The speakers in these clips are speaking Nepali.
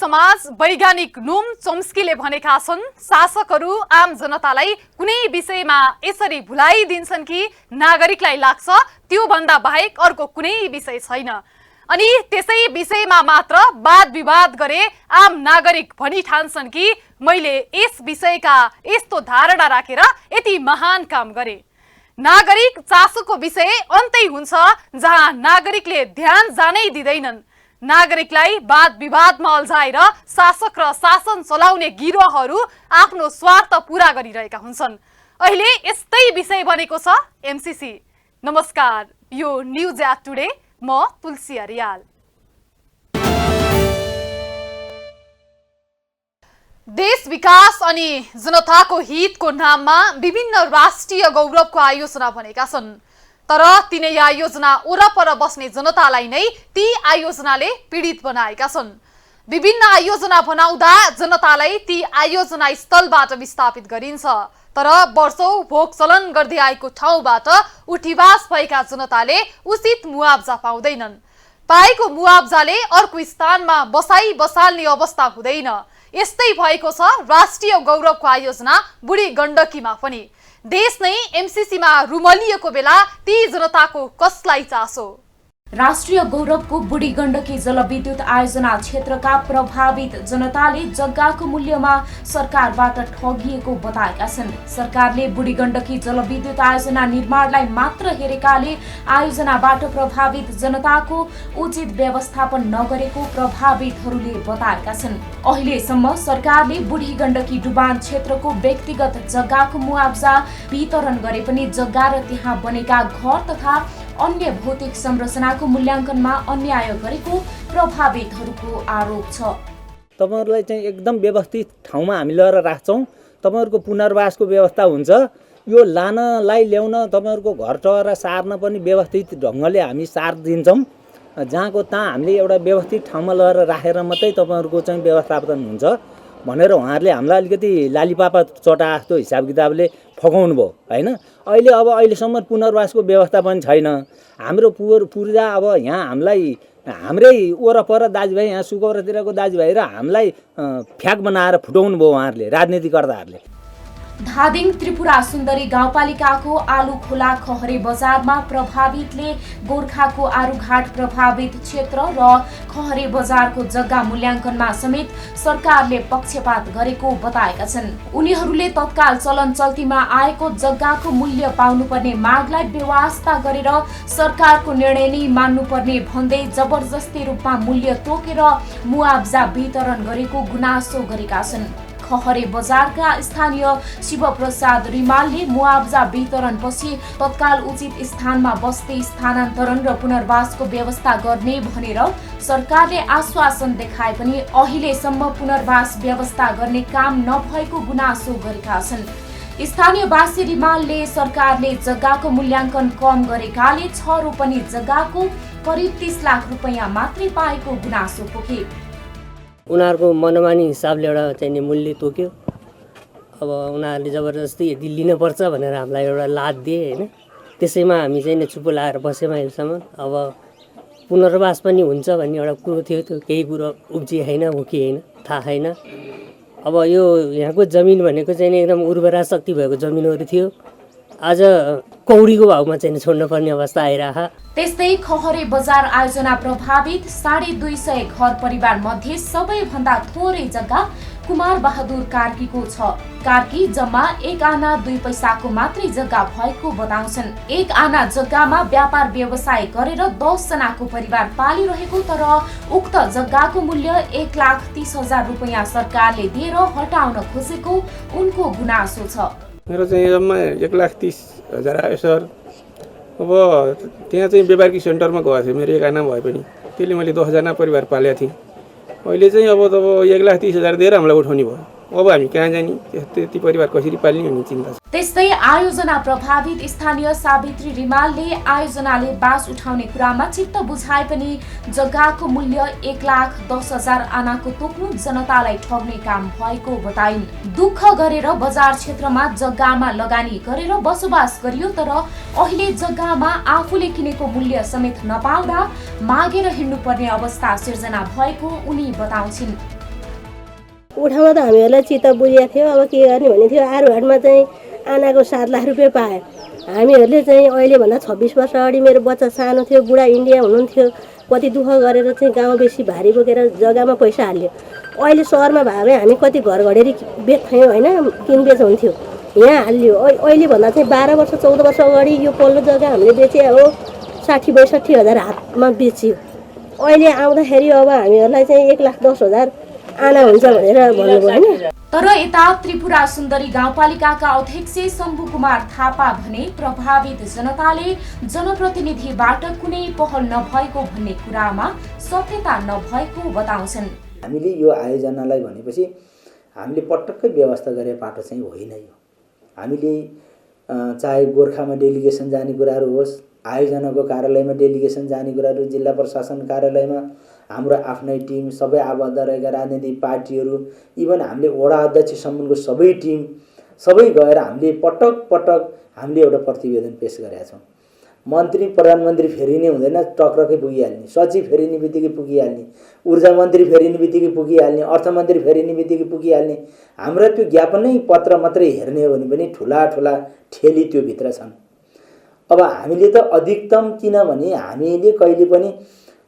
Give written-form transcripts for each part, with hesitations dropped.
समाज वैज्ञानिक नोम चोम्स्कीले भनेका छन् शासकहरू आम जनतालाई कुनै विषयमा यसरी भुलाइदिन्छन् कि नागरिकलाई लाग्छ त्यो भन्दा बाहेक अर्को कुनै विषय छैन। अनि त्यसै विषयमा मात्र वाद विवाद गरे आम नागरिक भनी ठान्छन् कि मैले यस विषयका यस्तो धारणा राखेर यति महान काम गरे। नागरिक चासोको विषय अन्तै हुन्छ जहाँ नागरिकले ध्यान जानै दिँदैनन्। नागरिकलाई वाद विवादमा अल्झाएर शासक र शासन चलाउने गिरोहहरू आफ्नो स्वार्थ पूरा गरिरहेका हुन्छन्। अहिले यस्तै विषय बनेको छ एमसीसी। नमस्कार, यो न्युज एट टुडे, म तुलसी अरियाल। देश विकास अनि जनताको हितको नाममा विभिन्न राष्ट्रिय गौरवको आयोजना बनेका छन्, तर तिनै आयोजना वरपर बस्ने जनतालाई नै ती आयोजनाले पीडित बनाएका छन्। विभिन्न आयोजना बनाउँदा जनतालाई ती आयोजना स्थलबाट विस्थापित गरिन्छ, तर वर्षौं भोग चलन गर्दै आएको ठाउँबाट उठिवास भएका जनताले उचित मुआब्जा पाउँदैनन्। पाएको मुआब्जाले अर्को स्थानमा बसाई बसाल्ने अवस्था हुँदैन। यस्तै भएको छ राष्ट्रिय गौरवको आयोजना बुढी गण्डकीमा पनि। देश नै एमसीसीमा रुमलिएको बेला ती जनताको कसलाई चासो। राष्ट्रिय गौरवको बुढी गण्डकी जलविद्युत आयोजना क्षेत्रका प्रभावित जनताले जग्गाको मूल्यमा सरकारबाट ठगिएको बताएका छन्। सरकारले बुढी गण्डकी जलविद्युत आयोजना निर्माणलाई मात्र हेरेकाले आयोजनाबाट प्रभावित जनताको उचित व्यवस्थापन नगरेको प्रभावितहरूले बताएका छन्। अहिलेसम्म सरकारले बुढी गण्डकी डुबान क्षेत्रको व्यक्तिगत जग्गाको मुआब्जा वितरण गरे पनि जग्गा र त्यहाँ बनेका घर तथा अन्य भौतिक संरचनाको मूल्याङ्कनमा अन्याय गरेको प्रभावितहरूको आरोप छ। तपाईहरुलाई चाहिँ एकदम व्यवस्थित ठाउँमा हामी लिएर राख्छौं। तपाईहरुको पुनर्वासको व्यवस्था हुन्छ। यो लानलाई ल्याउन तपाईहरुको घर टहरा सार्न पनि व्यवस्थित ढंगले हामी सार दिन्छौं। जहाँको तहाँ हामीले एउटा व्यवस्थित ठाउँमा लिएर राखेर मात्रै तपाईहरुको चाहिँ व्यवस्थापन हुन्छ भनेर उहाँहरूले हामीलाई अलिकति लालीपापा चटा जस्तो हिसाब किताबले फकाउनु भयो हैन। अहिलेसम्म पुनर्वासको व्यवस्था पनि छैन। हाम्रो पूर्जा अब यहाँ हामीलाई हाम्रै वरपर दाजुभाइ यहाँ सुकौरातिरको दाजुभाइ र हामीलाई फ्याक बनाएर फुटाउनु भयो उहाँहरूले, राजनीतिकर्ताहरूले। धादिङ त्रिपुरा सुन्दरी गाउँपालिकाको आलु खोला खहरे बजारमा प्रभावितले गोर्खाको आरुघाट प्रभावित क्षेत्र र खहरे बजारको जग्गा मूल्याङ्कनमा समेत सरकारले पक्षपात गरेको बताएका छन्। उनीहरूले तत्काल चलन चल्तीमा आएको जग्गाको मूल्य पाउनुपर्ने मागलाई बेवास्ता गरेर सरकारको निर्णय नै मान्नुपर्ने भन्दै जबरजस्ती रूपमा मूल्य तोकेर मुआब्जा वितरण गरेको गुनासो गरेका छन्। खहरे बजारका स्थानीय शिवप्रसाद रिमालले मुआब्जा वितरणपछि तत्काल उचित स्थानमा बस्ती स्थानान्तरण र पुनर्वासको व्यवस्था गर्ने भनेर सरकारले आश्वासन देखाए पनि अहिलेसम्म पुनर्वास व्यवस्था गर्ने काम नभएको गुनासो गरेका छन्। स्थानीयवासी रिमालले सरकारले जग्गाको मूल्याङ्कन कम गरेकाले 6 रोपनी जग्गाको करिब 30 लाख रुपैयाँ मात्रै पाएको गुनासो पोखे। उनीहरूको मनमानी हिसाबले एउटा चाहिँ मूल्य तोक्यो। अब उनीहरूले जबरजस्ती यदि लिनुपर्छ भनेर हामीलाई एउटा लाद दिए हैन। त्यसैमा हामी चाहिँ चुप लाएर बस्यौँ अहिलेसम्म। अब पुनर्वास पनि हुन्छ भन्ने एउटा कुरो थियो, त्यो केही कुरो उब्जिए होइन हो कि होइन थाहा छैन। अब यो यहाँको जमिन भनेको चाहिँ एकदम उर्वरा शक्ति भएको जमिनहरू थियो, आज कौडीको भावमा चाहिँ छोड्नुपर्ने अवस्था आइरह। त्यस्तै खहरे बजार आयोजना प्रभावित 250 घर परिवार मध्ये सबैभन्दा थोरै जग्गा कुमार बहादुर कार्कीको छ। कार्की जम्मा 1 आना 2 पैसाको मात्रै जग्गा भएको बताउँछन्। 1 आना जग्गामा व्यापार व्यवसाय गरेर 10 जनाको परिवार पालिरहेको, तर उक्त जग्गाको मूल्य 1,30,000 रुपैयाँ सरकारले दिएर हटाउन खोजेको उनको गुनासो छ। मेरो चाहिँ जम्मा 1,30,000 आयो सर। अब त्यहाँ चाहिँ व्यापारिक सेन्टरमा गएको थिएँ, मेरो 1 आना भए पनि त्यसले मैले 10 जना परिवार पालेको थिएँ। अहिले चाहिँ अब 1,30,000 दिएर हामीलाई उठाउने भयो। अब हामी कहाँ जाने, त्यति परिवार कसरी पाल्ने भन्ने चिन्ता छ। त्यस्तै आयोजना प्रभावित स्थानीय सावित्री रिमालले आयोजनाले बास उठाउने कुरामा चित्त बुझाए पनि जग्गाको मूल्य 1,10,000 आनाको तोक्नु जनतालाई ठग्ने काम भएको बताइन्। दुःख गरेर बजार क्षेत्रमा जग्गामा लगानी गरेर बसोबास गरियो, तर अहिले जग्गामा आफूले किनेको मूल्य समेत नपाउँदा मागेर हिँड्नुपर्ने अवस्था सिर्जना भएको उनी बताउँछिन्। उठाउन त हामीहरूलाई चित्त बुझेको थियो। अब के गर्ने भन्ने थियो। आरुहाटमा चाहिँ आनाको 7 लाख रुपियाँ पायो। हामीहरूले चाहिँ अहिलेभन्दा 26 वर्ष अगाडि मेरो बच्चा सानो थियो, बुढा इन्डिया हुनुहुन्थ्यो, कति दुःख गरेर चाहिँ गाउँ बेसी भारी बोकेर जग्गामा पैसा हाल्यो। अहिले सहरमा भयो भने हामी कति घर घडेरी बेच्थ्यौँ होइन, किनबेच हुन्थ्यो। यहाँ हाल्यो अहिलेभन्दा चाहिँ 12 वर्ष 14 वर्ष अगाडि यो पल्लो जग्गा हामीले बेचे हो 60-62 हजार हातमा बेच्यो। अहिले आउँदाखेरि अब हामीहरूलाई चाहिँ 1,10,000 आना हुन्छ भनेर भन्नुभयो होइन। तर यता त्रिपुरा सुन्दरी गाउँपालिकाका अध्यक्ष शम्भु कुमार थापा भने प्रभावित जनताले जनप्रतिनिधिबाट कुनै पहल नभएको भन्ने कुरामा सत्यता नभएको बताउँछन्। हामीले यो आयोजनालाई भनेपछि हामीले पटक्कै व्यवस्था गरे पाटो चाहिँ होइन। यो हामीले चाहे गोर्खामा डेलिगेसन जाने कुराहरू होस्, आयोजनाको कार्यालयमा डेलिगेसन जाने कुराहरू, जिल्ला प्रशासन कार्यालयमा हाम्रो आफ्नै टिम, सबै आबद्ध रहेका राजनीतिक पार्टीहरू, इभन हामीले वडा अध्यक्षसम्मको सबै टिम सबै गएर हामीले पटक हामीले एउटा प्रतिवेदन पेश गरेका छौँ। मन्त्री प्रधानमन्त्री फेरिने हुँदैन, टक्रकै पुगिहाल्ने, सचिव फेरिने बित्तिकै पुगिहाल्ने, ऊर्जा मन्त्री फेरिने बित्तिकै पुगिहाल्ने, अर्थमन्त्री फेरिने बित्तिकै पुगिहाल्ने। हाम्रा त्यो ज्ञापनै पत्र मात्रै हेर्ने हो भने पनि ठुला ठेली त्यो भित्र छन्। अब हामीले त अधिकतम, किनभने हामीले कहिले पनि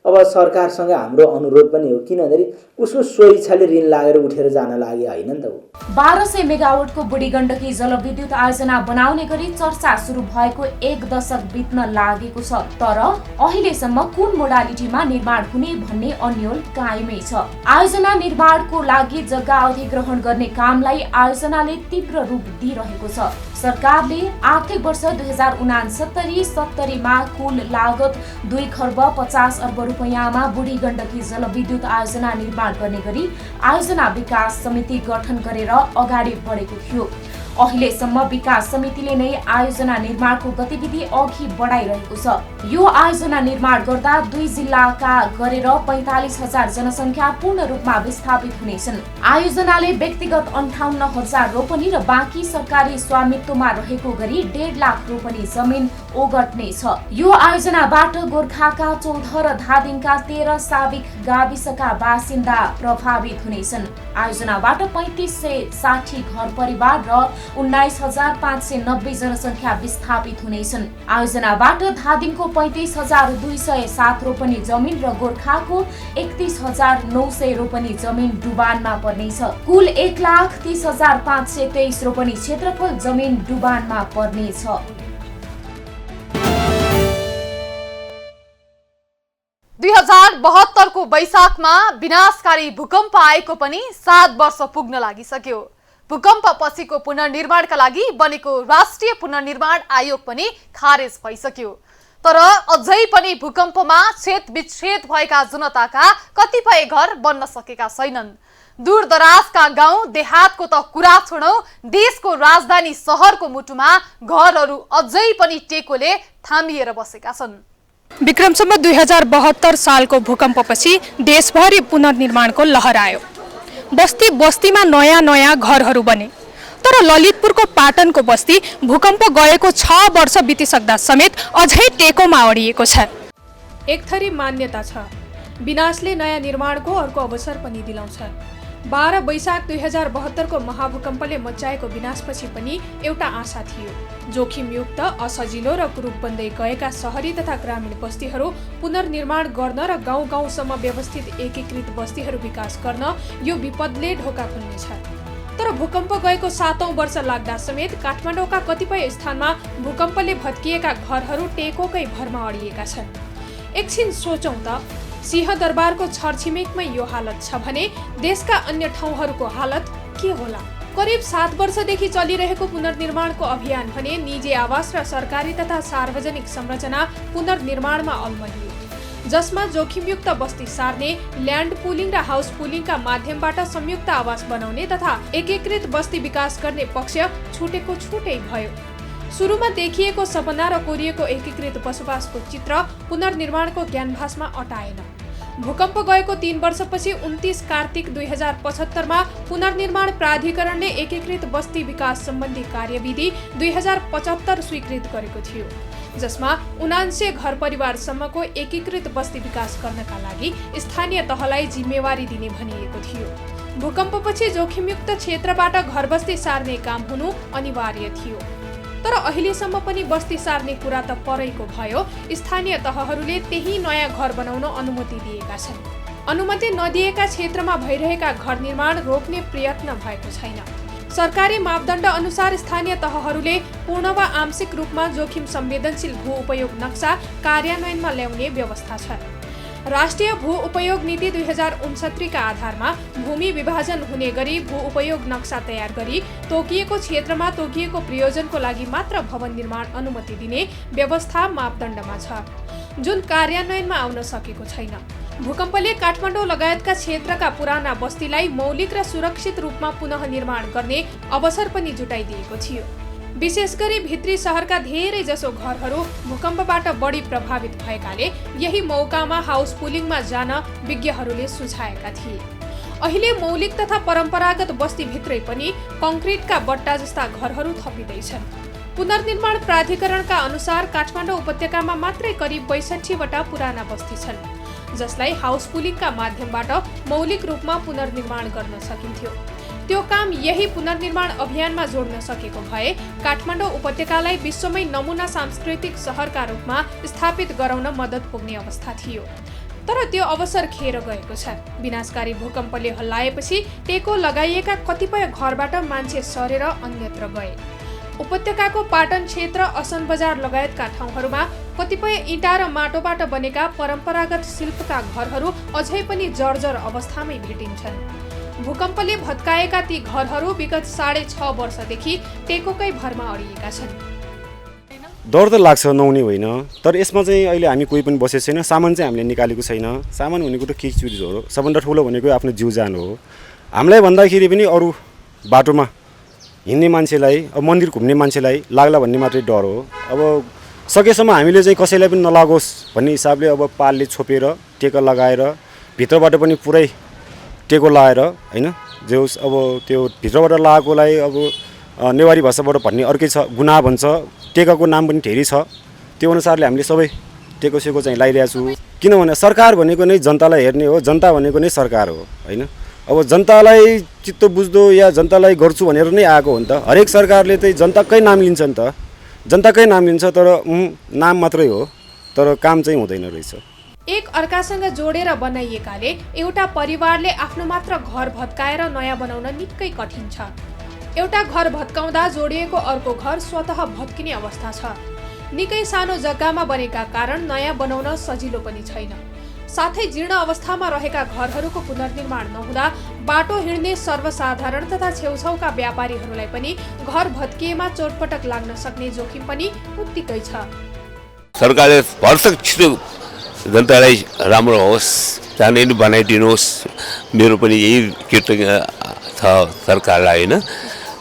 अब सरकारसँग हाम्रो अनुरोध पनि हो, किन भन्दाखेरि उसको स्वेच्छाले ऋण लागेर उठेर जान लागे होइन नि त। 1200 मेगावाटको बुढी गण्डकी जलविद्युत आयोजना बनाउने गरी चर्चा सुरु भएको 1 दशक बित्न लागेको छ। तर अहिलेसम्म कुन मोडालिटीमा निर्माण हुने भन्ने अन्यल कायमै छ। आयोजना निर्माणको लागि जग्गा अधिग्रहण गर्ने कामलाई आयोजनाले तीव्र रूप दिइरहेको छ। सरकारले आर्थिक वर्ष 2069-70 मा कुल लागत 2 खर्ब 50 अर्ब रुपैयाँमा बुढी गण्डकी जलविद्युत आयोजना निर्माण गर्ने गरी आयोजना विकास समिति गठन गरेर अगाडि बढेको थियो। अहिलेसम्म विकास समितिले नै आयोजना निर्माणको गतिविधि अघि बढाइरहेको छ। यो आयोजना निर्माण गर्दा 2 जिल्लाका गरेर 45,000 जनसङ्ख्या पूर्ण रूपमा विस्थापित हुनेछन्। आयोजनाले व्यक्तिगत 58,000 रोपनी र बाँकी सरकारी स्वामित्वमा रहेको गरी 1.5 लाख रोपनी जमिन ओगट्नेछ। यो आयोजनाबाट गोर्खाका 14 र धादिङका 13 साविक गाविसका बासिन्दा प्रभावित हुनेछन्। आयोजनाबाट 3560 घर परिवार र 19,590 जनसङ्ख्या विस्थापित हुनेछन्। आयोजनाबाट धादिङको 35,207 रोपनी जमिन र गोर्खाको 31,900 रोपनी जमिन डुबानमा पर्नेछ। कुल 1,30,523 रोपनी क्षेत्रफल जमिन डुबानमा पर्नेछ। 2072 को वैशाखमा विनाशकारी भूकम्प आएको पनि 7 वर्ष पुग्न लागिसक्यो। भूकम्प पछिको पुनर्निर्माणका लागि बनेको राष्ट्रिय पुनर्निर्माण आयोग पनि खारेज भइसक्यो। तर अझै पनि भूकम्पमा क्षतविक्षत भएका जनताका कतिपय घर बन्न सकेका छैनन्। दूरदराजका गाउँ देहातको त कुरा छोडौं, देशको राजधानी सहरको मुटुमा घरहरू अझै पनि टेकोले थामिएर बसेका छन्। विक्रमसम्म 2072 सालको भूकम्पपछि देशभरि पुनर्निर्माणको लहर आयो। बस्ती बस्तीमा नयाँ घरहरू बने। तर ललितपुरको पाटनको बस्ती भूकम्प गएको 6 वर्ष बितिसक्दा समेत अझै टेकोमा अडिएको छ। एक थरी मान्यता छ, विनाशले नयाँ निर्माणको अर्को अवसर पनि दिलाउँछ। 12 वैशाख 2072 को महाभूकम्पले मचाएको विनाशपछि पनि एउटा आशा थियो। जोखिमयुक्त, असजिलो र कुरूप बन्दै गएका शहरी तथा ग्रामीण बस्तीहरू पुनर्निर्माण गर्न र गाउँ गाउँसम्म व्यवस्थित एकीकृत बस्तीहरू विकास गर्न यो विपदले ढोका खोल्नेछ। तर भूकम्प गएको 7औं वर्ष लाग्दा समेत काठमाडौँका कतिपय स्थानमा भूकम्पले भत्किएका घरहरू टेकोकै भरमा अडिएका छन्। एकछिन सोचौं त, सिंहदरबारको छरछिमेकमै यो हालत छ भने देशका अन्य ठाउँहरूको हालत के होला? करिब 7 वर्षदेखि चलिरहेको पुनर्निर्माणको अभियान भने निजी आवास र सरकारी तथा सार्वजनिक संरचना पुनर्निर्माणमा अल्मलियो, जसमा जोखिमयुक्त बस्ती सार्ने, ल्यान्ड पुलिङ र हाउस पुलिङका माध्यमबाट संयुक्त आवास बनाउने तथा एकीकृत बस्ती विकास गर्ने पक्ष छुटै भयो। सुरुमा देखिएको सपना र कोरिएको एकीकृत बसोबासको चित्र पुनर्निर्माणको ज्ञानभासमा अटाएन। भूकम्प गएको 3 वर्षपछि 29 कार्तिक 2075 मा पुनर्निर्माण प्राधिकरणले एकीकृत बस्ती विकास सम्बन्धी कार्यविधि 2075 स्वीकृत गरेको थियो, जसमा 79 घर परिवारसम्मको एकीकृत बस्ती विकास गर्नका लागि स्थानीय तहलाई जिम्मेवारी दिने भनिएको थियो। भूकम्पपछि जोखिमयुक्त क्षेत्रबाट घर बस्ती सार्ने काम हुनु अनिवार्य थियो। तर अहिलेसम्म पनि बस्ती सार्ने कुरा त परेको भयो, स्थानीय तहहरूले त्यही नयाँ घर बनाउन अनुमति दिएका छन्। अनुमति नदिएका क्षेत्रमा भइरहेका घर निर्माण रोक्ने प्रयत्न भएको छैन। सरकारी मापदण्ड अनुसार स्थानीय तहहरूले पूर्ण वा आंशिक रूपमा जोखिम संवेदनशील भू उपयोग नक्सा कार्यान्वयनमा ल्याउने व्यवस्था छ। राष्ट्रिय भू उपयोग नीति 2069 का आधारमा भूमि विभाजन हुने गरी भू उपयोग नक्सा तयार गरी तोकिएको क्षेत्रमा तोकिएको प्रयोजनको लागि मात्र भवन निर्माण अनुमति दिने व्यवस्था मापदण्डमा छ, जुन कार्यान्वयनमा आउन सकेको छैन। भूकम्पले काठमाडौँ लगायतका क्षेत्रका पुराना बस्तीलाई मौलिक र सुरक्षित रूपमा पुनः निर्माण गर्ने अवसर पनि जुटाइदिएको थियो। विशेष गरी भित्री शहरका धेरै जसो घरहरू भूकम्पबाट बढी प्रभावित भएकाले यही मौकामा हाउस पुलिङमा जान विज्ञहरूले सुझाएका थिए। अहिले मौलिक तथा परम्परागत बस्तीभित्रै पनि कङ्क्रिटका बट्टा जस्ता घरहरू थपिँदैछन्। पुनर्निर्माण प्राधिकरणका अनुसार काठमाडौँ उपत्यकामा मात्रै करिब 62 वटा पुराना बस्ती छन्, जसलाई हाउस पुलिङका माध्यमबाट मौलिक रूपमा पुनर्निर्माण गर्न सकिन्थ्यो। त्यो काम यही पुनर्निर्माण अभियानमा जोड्न सकेको भए काठमाडौँ उपत्यकालाई विश्वमै नमुना सांस्कृतिक सहरका रूपमा स्थापित गराउन मद्दत पुग्ने अवस्था थियो। तर त्यो अवसर खेर गएको छ। विनाशकारी भूकम्पले हल्लाएपछि टेको लगाइएका कतिपय घरबाट मान्छे सरेर अन्यत्र गए। उपत्यकाको पाटन क्षेत्र, असन बजार लगायतका ठाउँहरूमा कतिपय इँटा र माटोबाट बनेका परम्परागत शिल्पका घरहरू अझै पनि जर्जर अवस्थामै भेटिन्छन्। भूकम्पले भत्काएका ती घरहरू विगत 6.5 वर्षदेखि टेकोकै भरमा अडिएका छन्। डर त लाग्छ, नहुने होइन, तर यसमा चाहिँ अहिले हामी कोही पनि बसेको छैन। सामान चाहिँ हामीले निकालेको छैन। सामान भनेको त के चिज हो? सबभन्दा ठुलो भनेको आफ्नो जिउ ज्यान हो। हामीलाई भन्दाखेरि पनि अरू बाटोमा हिँड्ने मान्छेलाई, अब मन्दिर घुम्ने मान्छेलाई लाग्ला भन्ने मात्रै डर हो। अब सकेसम्म हामीले चाहिँ कसैलाई पनि नलागोस् भन्ने हिसाबले अब पालले छोपेर टेका लगाएर भित्रबाट पनि पुरै टेको लगाएर होइन, जे होस् अब त्यो भित्रबाट लगाएकोलाई अब नेवारी भाषाबाट भन्ने अर्कै छ, गुना भन्छ। टेकाको नाम पनि धेरै छ। त्यो अनुसारले हामीले सबै टेको सेको चाहिँ लगाइरहेको छु। किनभने सरकार भनेको नै जनतालाई हेर्ने हो, जनता भनेको नै सरकार हो होइन। अब जनतालाई चित्त बुझ्दो या जनतालाई गर्छु भनेर नै आएको हो नि त। हरेक सरकारले चाहिँ जनताकै नाम लिन्छ नि त, जनताकै नाम लिन्छ, तर नाम मात्रै हो, तर काम चाहिँ हुँदैन रहेछ। एक अर्कासँग जोडेर बनाइएकाले एउटा परिवारले आफ्नो मात्र घर भत्काएर नयाँ बनाउन निकै कठिन छ। एउटा घर भत्काउँदा जोडिएको अर्को घर स्वतः भत्किने अवस्था छ। निकै सानो जग्गामा बनेका कारण नयाँ बनाउन सजिलो पनि छैन। साथै जीर्ण अवस्थामा रहेका घरहरूको पुनर्निर्माण नहुँदा बाटो हिँड्ने सर्वसाधारण तथा छेउछाउका व्यापारीहरूलाई पनि घर भत्किएमा चोटपटक लाग्न सक्ने जोखिम पनि उत्तिकै छ। सरकारले भरसक छिटो जनतालाई राम्रो होस्, चाँडै नै बनाइदिनुहोस्। मेरो पनि यही कृतज्ञ छ सरकारलाई होइन।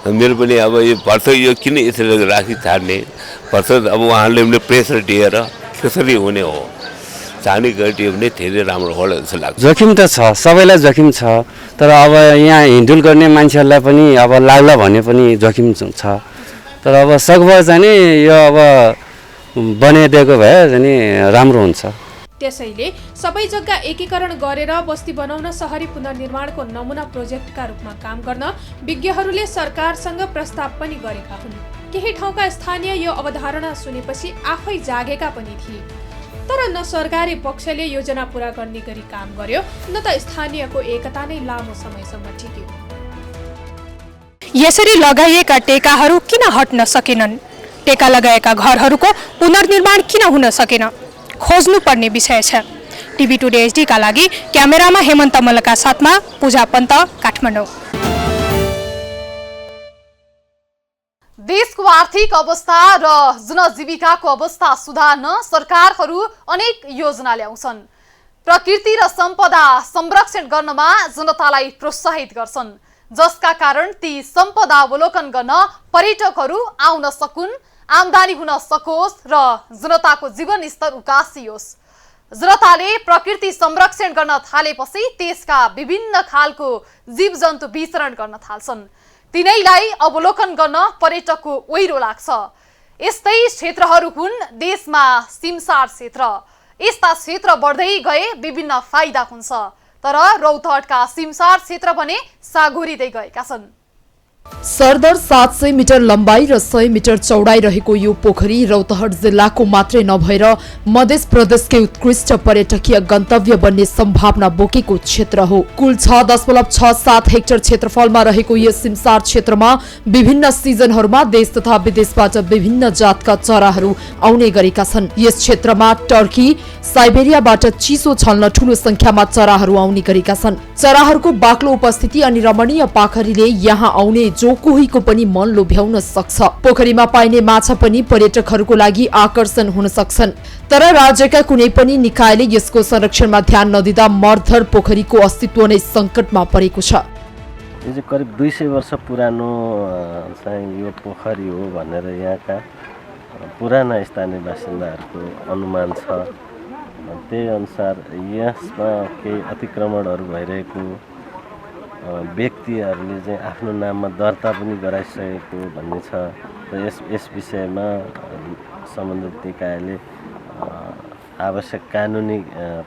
मेरो पनि अब यो भरसक यो किन यसरी राखी छाड्ने, भरसक अब उहाँहरूले पनि प्रेसर दिएर कसरी हुने हो, चाँडै गरिदियो भने धेरै राम्रो होला जस्तो लाग्छ। जोखिम त छ, सबैलाई जोखिम छ, तर अब यहाँ हिँडुल गर्ने मान्छेहरूलाई पनि अब लाग्ला भने पनि जोखिम छ। तर अब सकभर चाहिँ नि यो अब बनाइदिएको भए चाहिँ राम्रो हुन्छ। त्यसैले सबै जग्गा एकीकरण गरेर बस्ती बनाउन सहरी पुनर्निर्माणको नमुना प्रोजेक्टका रूपमा काम गर्न विज्ञहरूले सरकारसँग प्रस्ताव पनि गरेका हुन्। केही ठाउँका स्थानीय यो अवधारणा सुनेपछि आफै जागेका पनि थिए। तर न सरकारी पक्षले योजना पूरा गर्ने गरी काम गर्यो, न त स्थानीयको एकता नै लामो समयसम्म टिक्यो। यसरी लगाइएका टेकाहरू किन हट्न सकेनन्? टेका लगाएका घरहरूको पुनर्निर्माण किन हुन सकेन? खोज्नुपर्ने विषय छ। टिभी टुडे HD का लागि क्यामेरामा हेमन्त मल्लका साथमा पूजा पन्त, काठमाडौँ। देशको आर्थिक अवस्था र जनजीविकाको अवस्था सुधार्न सरकारहरू अनेक योजना ल्याउँछन्। प्रकृति र सम्पदा संरक्षण गर्नमा जनतालाई प्रोत्साहित गर्छन्, जसका कारण ती सम्पदा अवलोकन गर्न पर्यटकहरू आउन सकुन्, आमदानी हुन सकोस् र जनताको जीवन स्तर उकासियोस्। जनताले प्रकृति संरक्षण गर्न थालेपछि त्यसका विभिन्न खालको जीवजन्तु विचरण गर्न थाल्छन्। तिनैलाई अवलोकन गर्न पर्यटकको ओइरो लाग्छ। यस्तै क्षेत्रहरू हुन् देशमा सिमसार क्षेत्र। यस्ता क्षेत्र बढ्दै गए विभिन्न फाइदा हुन्छ। तर रौतहटका सिमसार क्षेत्र भने सागोरिँदै गएका छन्। सरदर 700 मिटर लम्बाई र 100 मिटर चौडाई रहेको यो पोखरी रौतहट जिल्लाको मात्रै नभएर मध्य प्रदेशकै उत्कृष्ट पर्यटकीय गन्तव्य बन्ने सम्भावना बोकेको क्षेत्र हो। कुल 6.67 हेक्टर क्षेत्रफलमा रहेको यस सिमसार क्षेत्रमा विभिन्न सिजनहरूमा देश तथा विदेशबाट विभिन्न जातका चराहरू आउने गरेका छन्। यस क्षेत्रमा टर्की साइबेरियाबाट चिसो छल्न ठूलो संख्यामा चराहरू आउने गरेका छन्। चराहरूको बाक्लो उपस्थिति अनि रमणीय पाखरीले यहाँ आउने जो कोहीको पनि मन लोभ्याउन सक्छ। पोखरीमा पाइने माछा पनि पर्यटकहरूको लागि आकर्षण हुन सक्छन्। तर राज्यका कुनै पनि निकायले यसको संरक्षणमा ध्यान नदिँदा मर्धर पोखरीको अस्तित्व नै संकटमा परेको छ। यो चाहिँ करिब 200 वर्ष पुरानो चाहिँ यो पोखरी हो भनेर यहाँका पुराना स्थानीय बासिन्दाहरूको अनुमान छ। त्यही अनुसार यसमा केही अतिक्रमणहरू भइरहेको व्यक्तिहरूले चाहिँ आफ्नो नाममा दर्ता पनि गराइसकेको भन्ने छ र यस विषयमा सम्बन्धित निकायले आवश्यक कानुनी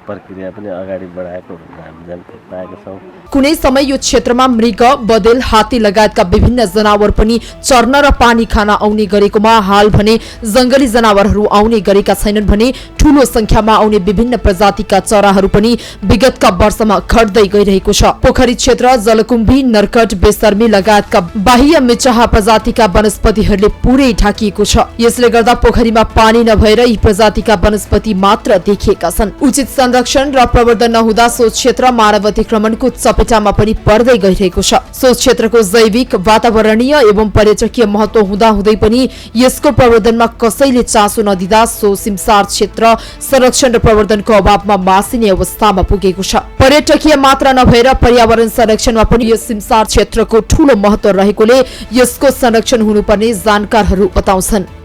प्रक्रिया पनि अगाडि बढाएको हामी जानकारी पाएका छौँ। कुनै समय यो क्षेत्रमा मृग, बदेल, हात्ती लगायतका विभिन्न जनावर पनि चर्न र पानी खान आउने गरेकोमा हाल भने जंगली जनावरहरू आउने गरेका छैनन् भने ठूलो संख्यामा आउने विभिन्न प्रजातिका चराहरू पनि विगतका वर्षमा घट्दै गइरहेको छ। पोखरी क्षेत्र जलकुम्भी, नरकट, बेसर्मी लगायतका बाह्य मिचाहा प्रजातिका वनस्पतिहरूले पुरै ढाकिएको छ। यसले गर्दा पोखरीमा पानी नभएर यी प्रजातिका वनस्पति मात्र देखिएका छन्। उचित संरक्षण र प्रवर्धन नहुँदा सो क्षेत्र मानव अतिक्रमणको चपेटामा पनि पर्दै गइरहेको छ। सो क्षेत्रको जैविक, वातावरणीय एवं पर्यटकीय महत्व हुँदाहुँदै पनि यसको प्रवर्धनमा कसैले चासो नदिँदा सो सिमसार क्षेत्र संरक्षण र प्रवर्धनको अभावमा मासिने अवस्थामा पुगेको छ। पर्यटकीय मात्र नभएर पर्यावरण संरक्षणमा पनि यस सिमसार क्षेत्रको ठूलो महत्व रहेकोले यसको संरक्षण हुनुपर्ने जानकारहरू बताउँछन्।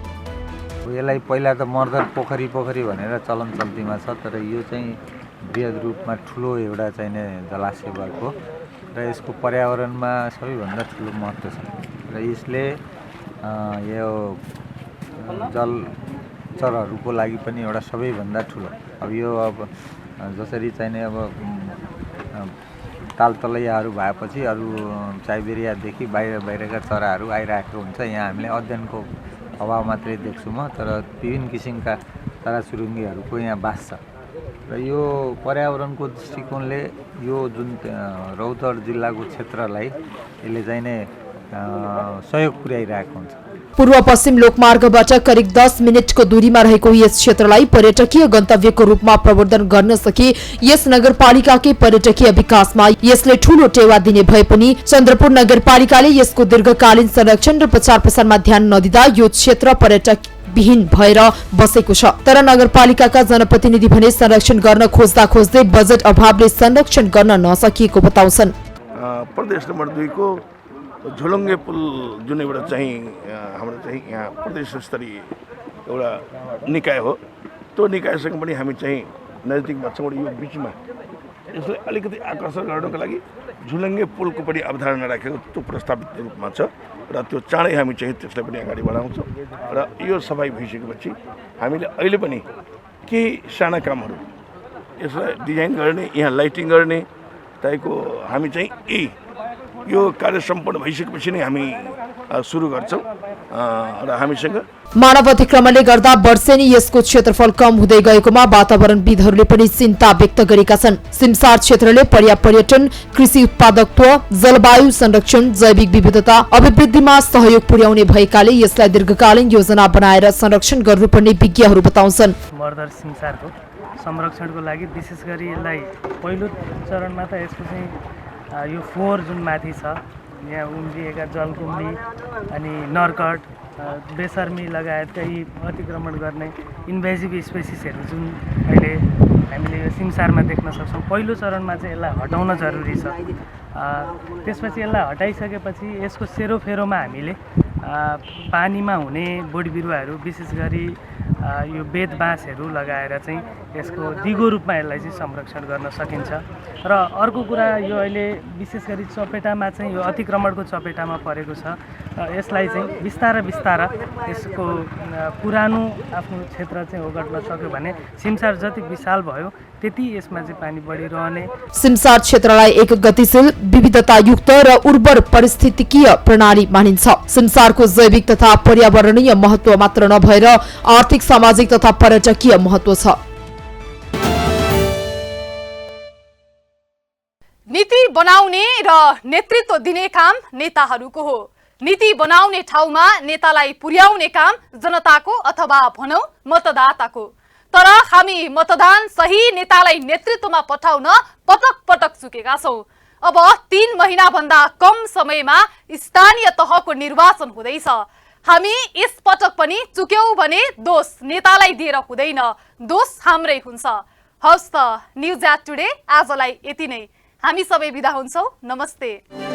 यसलाई पहिला त मर्धर पोखरी भनेर चलन चल्तीमा छ, तर यो चाहिँ बृहद रूपमा ठुलो एउटा चाहिने जलाशय भएको र यसको पर्यावरणमा सबैभन्दा ठुलो महत्त्व छ र यसले यो जलचरहरूको लागि पनि एउटा सबैभन्दा ठुलो अब यो जसरी चाहिने अब तालतलैयाहरू भएपछि अरू साइबेरियादेखि बाहिरका चराहरू आइरहेको हुन्छ। यहाँ हामीले अध्ययनको अभाव मात्रै देख्छु म, तर विभिन्न किसिमका चराचुरुङ्गीहरूको यहाँ बास छ र यो पर्यावरणको दृष्टिकोणले यो जुन रौतहट जिल्लाको क्षेत्रलाई यसले चाहिँ नै सहयोग पुर्याइरहेको हुन्छ। पूर्व पश्चिम लोकमार्गबाट करिब 10 मिनेटको दूरीमा रहेको यस क्षेत्रलाई पर्यटकीय गन्तव्यको रूपमा प्रवर्धन गर्न सके यस नगरपालिकाकै पर्यटकीय विकासमा यसले ठूलो टेवा दिने भए पनि चन्द्रपुर नगरपालिकाले यसको दीर्घकालीन संरक्षण र प्रचार प्रसारमा ध्यान नदिँदा यो क्षेत्र पर्यटक विहीन भएर बसेको छ। तर नगरपालिकाका जनप्रतिनिधि भने संरक्षण गर्न खोज्दै बजेट अभावले संरक्षण गर्न नसकिएको बताउँछन्। प्रदेश नम्बर 2 को झोलुङ्गे पुल जुन एउटा चाहिँ हाम्रो चाहिँ यहाँ प्रदेश स्तरीय एउटा निकाय हो, त्यो निकायसँग पनि हामी चाहिँ नजिकमा छौँ। यो बिचमा यसलाई अलिकति आकर्षण गर्नको लागि झुलुङ्गे पुलको पनि अवधारणा राखेको त्यो प्रस्तावित रूपमा छ र त्यो चाँडै हामी चाहिँ त्यसलाई पनि अगाडि बढाउँछौँ र यो सफाइ भइसकेपछि हामीले अहिले पनि केही साना कामहरू यसलाई डिजाइन गर्ने, यहाँ लाइटिङ गर्ने तपाईँको हामी चाहिँ यो कार्य सम्पन्न भइसकेपछि नै हामी सुरु गर्छौँ र हामीसँग मानव अतिक्रमणले गर्दा वर्षेनी यसको क्षेत्रफल कम हुँदै गएकोमा वातावरणविदहरूले पनि चिन्ता व्यक्त गरेका छन्। सिमसार क्षेत्रले पर्याप्त पर्यटन, कृषि उत्पादकत्व, जलवायु संरक्षण, जैविक विविधता अभिवृद्धिमा सहयोग पुर्याउने भएकाले यसलाई दीर्घकालीन योजना बनाएर संरक्षण गर्नुपर्ने विज्ञहरू बताउँछन्। मर्धर सिमसारको संरक्षणको लागि विशेष गरी यसलाई पहिलो चरणमा त यसको चाहिँ यो फोहोर जुन माथि छ यहाँ उम्रिएका जलकुम्भी अनि नरकट, बेसर्मी लगायतका यी अतिक्रमण गर्ने इन्भेजिभ स्पेसिसहरू जुन अहिले हामीले यो सिमसारमा देख्न सक्छौँ, पहिलो चरणमा चाहिँ यसलाई हटाउन जरुरी छ। त्यसपछि यसलाई हटाइसकेपछि यसको सेरोफेरोमा हामीले पानीमा हुने बोट बिरुवाहरू विशेष गरी यो बेत बाँसहरू लगाएर चाहिँ यसको दिगो रूपमा यसलाई चाहिँ संरक्षण गर्न सकिन्छ। र अर्को कुरा यो अहिले विशेष गरी चपेटामा चाहिँ यो अतिक्रमणको चपेटामा परेको छ। यसलाई चाहिँ बिस्तारै बिस्तारै यसको पुरानो आफ्नो क्षेत्र चाहिँ ओगट्न सक्यो भने सिमसार जति विशाल भयो त्यति यसमा चाहिँ पानी बढिरहने। सिमसार क्षेत्रलाई एक गतिशील विविधतायुक्त र उर्वर पारिस्थितिकीय प्रणाली मानिन्छ। सिमसारको जैविक तथा पर्यावरणीय महत्त्व मात्र नभएर आर्थिक, सामाजिक तथा पर्यटकीय महत्त्व छ। नीति बनाउने र नेतृत्व दिने काम नेताहरूको हो। नीति बनाउने ठाउँमा नेतालाई पुर्याउने काम जनताको अथवा भनौं मतदाताको। तर हामी मतदान सही नेतालाई नेतृत्वमा पठाउन पटक पटक चुकेका छौं। अब 3 महिना भन्दा कम समयमा स्थानीय तहको निर्वाचन हुँदैछ। हामी यस पटक पनि चुक्यौं भने दोष नेतालाई दिएर हुँदैन, दोष हाम्रै हुन्छ। हवस् त, न्युज एट टुडे आजलाई यति नै। हामी सबै बिदा हुन्छौं। नमस्ते।